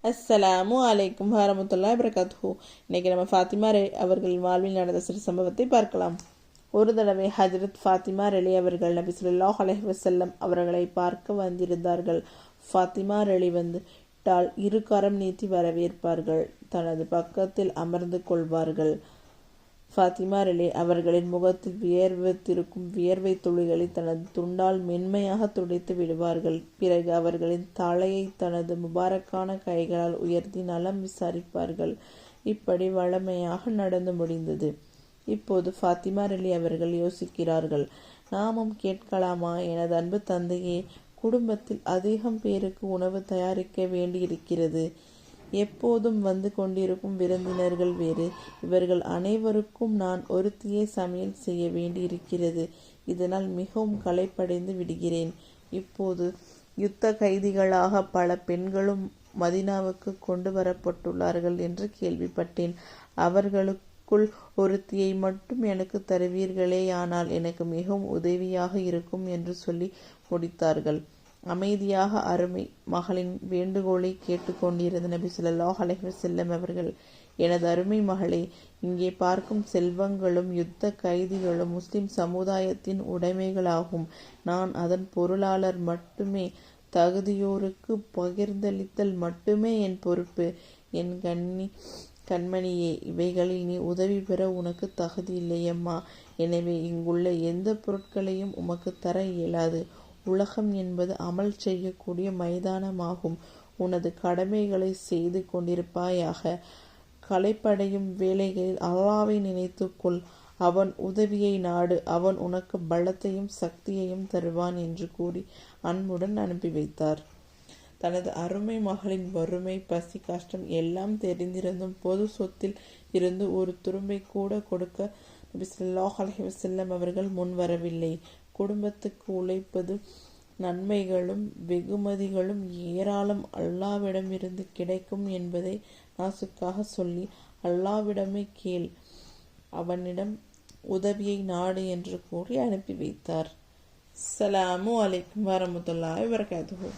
அஸ்ஸலாமு அலைக்கும் வரமத்துல்லாஹி வபரகாத்துஹு. இன்னைக்கு நம்ம ஃபாத்திமா அவர்களின் வாழ்வில் நடந்த சிறு சம்பவத்தை பார்க்கலாம். ஒரு தடவை ஹஜ்ரத் ஃபாத்திமா ரலி அவர்கள் நபி ஸல்லல்லாஹு அலைஹி வஸல்லம் அவர்களை பார்க்க வந்திருந்தார்கள். ஃபாத்திமா ரலி வந்துட்டால் இரு கரம் நீட்டி வரவேற்பார்கள், தனது பக்கத்தில் அமர்ந்து கொள்வார்கள். ஃபாத்திமா ரலி அவர்களின் முகத்தில் வியர்வத்திருக்கும் வியர்வை துளிகளை தனது துண்டால் மென்மையாக துடைத்து விடுவார்கள். பிறகு அவர்களின் தலையை தனது முபாரக்கான கைகளால் உயர்த்தி நலம் விசாரிப்பார்கள். இப்படி வழமையாக நடந்து முடிந்தது. இப்போது ஃபாத்திமா ரலி அவர்கள் யோசிக்கிறார்கள், நாமும் கேட்கலாமா? எனது அன்பு தந்தையே, குடும்பத்தில் அதிகம் பேருக்கு உணவு தயாரிக்க வேண்டியிருக்கிறது. எப்போதும் வந்து கொண்டிருக்கும் விருந்தினர்கள் வேறு. இவர்கள் அனைவருக்கும் நான் ஒருத்தியே சமையல் செய்ய வேண்டியிருக்கிறது. இதனால் மிகவும் களைப்படைந்து விடுகிறேன். இப்போது யுத்த கைதிகளாக பல பெண்களும் மதீனாவுக்கு கொண்டு வரப்பட்டுள்ளார்கள் என்று கேள்விப்பட்டேன். அவர்களுக்குள் ஒருத்தியை மட்டும் எனக்கு தருவீர்களேயானால் எனக்கு மிகவும் உதவியாக இருக்கும் என்று சொல்லி முடித்தார்கள். அமைதியாக அருமை மகளின் வேண்டுகோளை கேட்டுக்கொண்டிருந்த நபி ஸல்லல்லாஹு அலைஹி வஸல்லம் அவர்கள், எனது அருமை மகளே, இங்கே பார்க்கும் செல்வங்களும் யுத்த கைதிகளும் முஸ்லிம் சமுதாயத்தின் உடைமைகளாகும். நான் அதன் பொருளாளர் மட்டுமே. தகுதியோருக்கு பகிர்ந்தளித்தல் மட்டுமே என் பொறுப்பு. என் கண்மணியே, இவைகளில் நீ உதவி பெற உனக்கு தகுதி இல்லையம்மா. எனவே இங்குள்ள எந்த பொருட்களையும் உமக்கு தர இயலாது. உலகம் என்பது அமல் செய்யக்கூடிய மைதானமாகும். உனது கடமைகளை செய்து கொண்டிருப்பாயாக. களைப்படையும் வேளைகளில் அல்லாஹ்வை நினைத்துக்கொள். அவன் உதவியை நாடு. அவன் உனக்கு பலத்தையும் சக்தியையும் தருவான் என்று கூறி அன்புடன் அனுப்பி வைத்தார். தனது அருமை மகளின் வறுமை, பசி, கஷ்டம் எல்லாம் தெரிந்திருந்தும் பொது சொத்தில் இருந்து ஒரு துரும்பை கூட கொடுக்க நபி ஸல்லல்லாஹு அலைஹி வஸல்லம் அவர்கள் முன் வரவில்லை. குடும்பத்துக்கு உழைப்பது நன்மைகளும் வெகுமதிகளும் ஏராளம் அல்லாஹ்விடமிருந்து கிடைக்கும் என்பதை நாசுக்காக சொல்லி, அல்லாஹ்விடமே கேள், அவனிடம் உதவியை நாடு என்று கூறி அனுப்பி வைத்தார். அஸ்ஸலாமு அலைக்கும் வரமத்துல்லாஹி வபரகாத்துஹு.